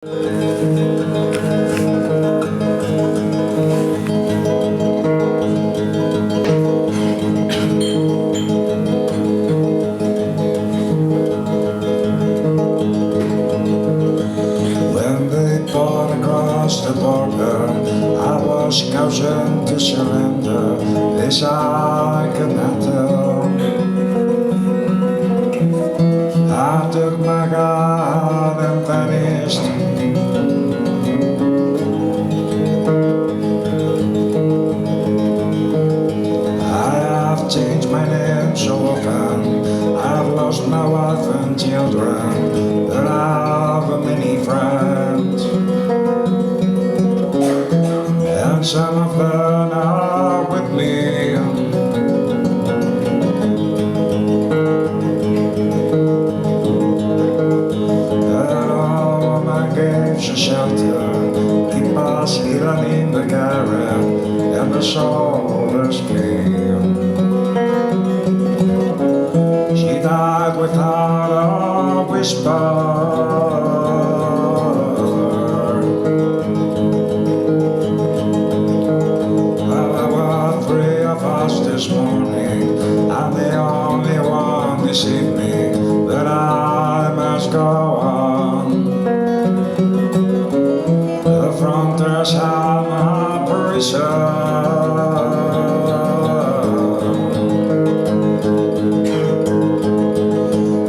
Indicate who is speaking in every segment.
Speaker 1: The border, I was chosen to surrender. This I cannot tell. I took my God and vanished. I have changed my name so often. I've lost my wife and children, but I have many friends. And some of them are with me. And all of my caves are shelter, keep us hidden in the garret and the soulless cave. She died without a whisper. This morning, I'm the only one this evening, but I must go on. The frontiers have my prison.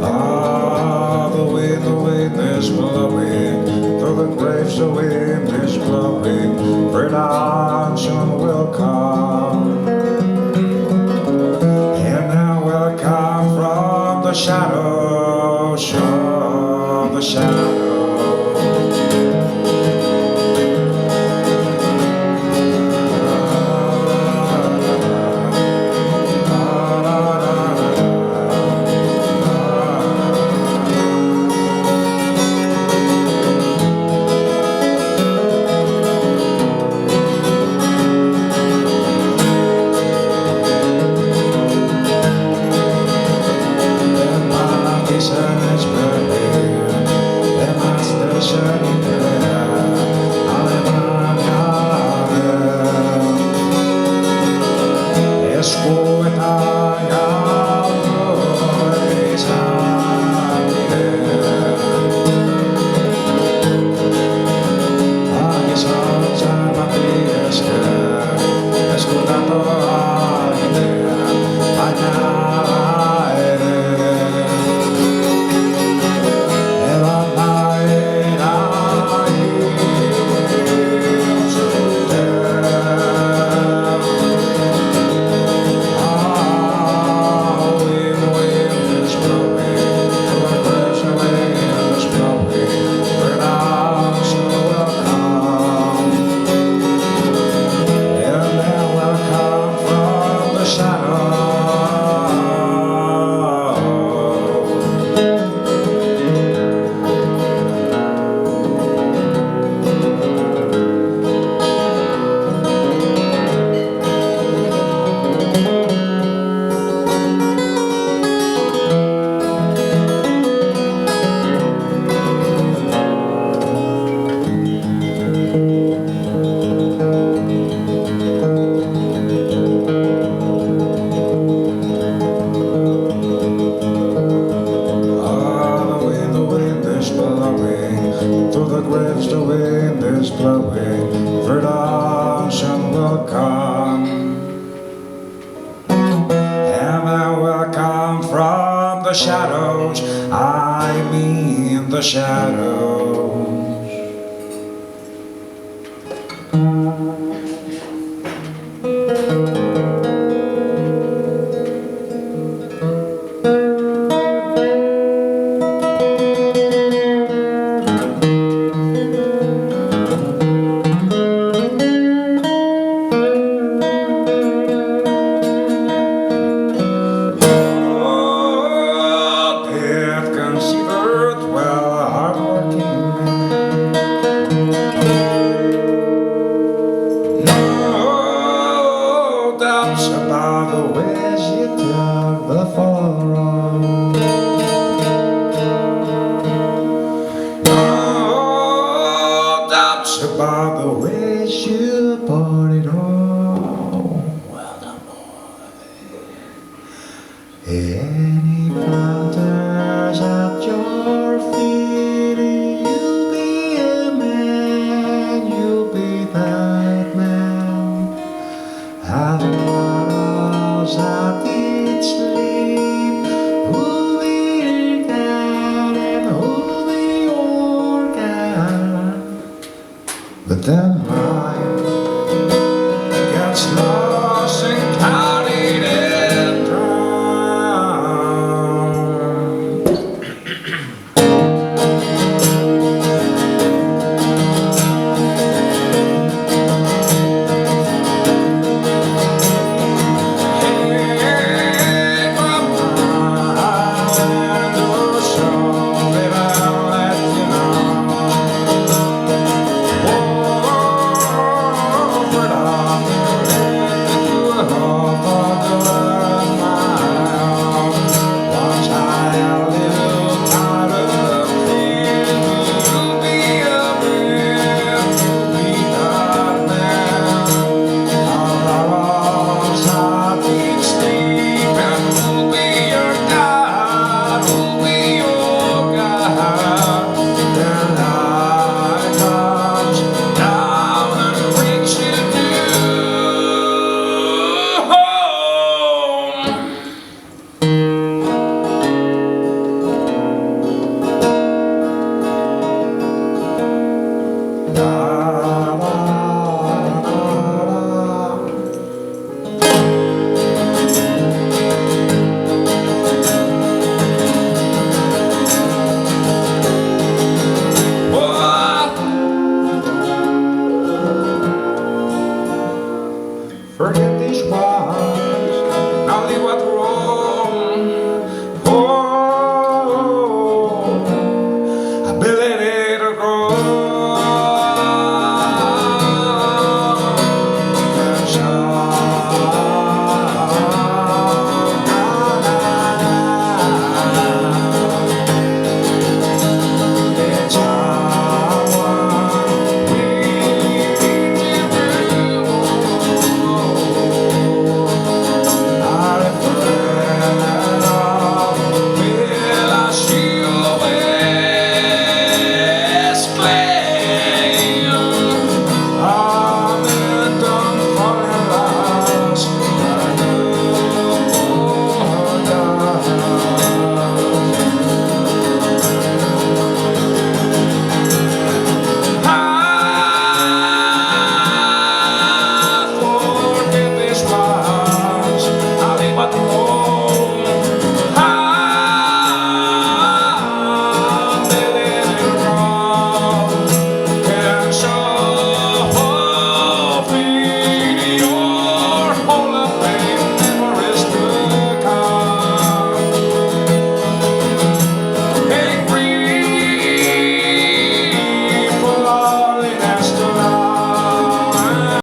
Speaker 1: Ah, the wind is blowing, through the graves the wind is blowing, redemption will come. The shadows of the shadow. The wind is blowing, redemption will come, and I will come from the shadows, I mean the shadows. Considered well, hard-working man. It's about the way you put it on. Well done, boy. Any planters at your feet, you'll be a man, you'll be that man. And others that did sleep, who'll be that and who'll be organ. But then mine gets lost and carried and drowned. Hey, Grandma, do so that I'll let you know.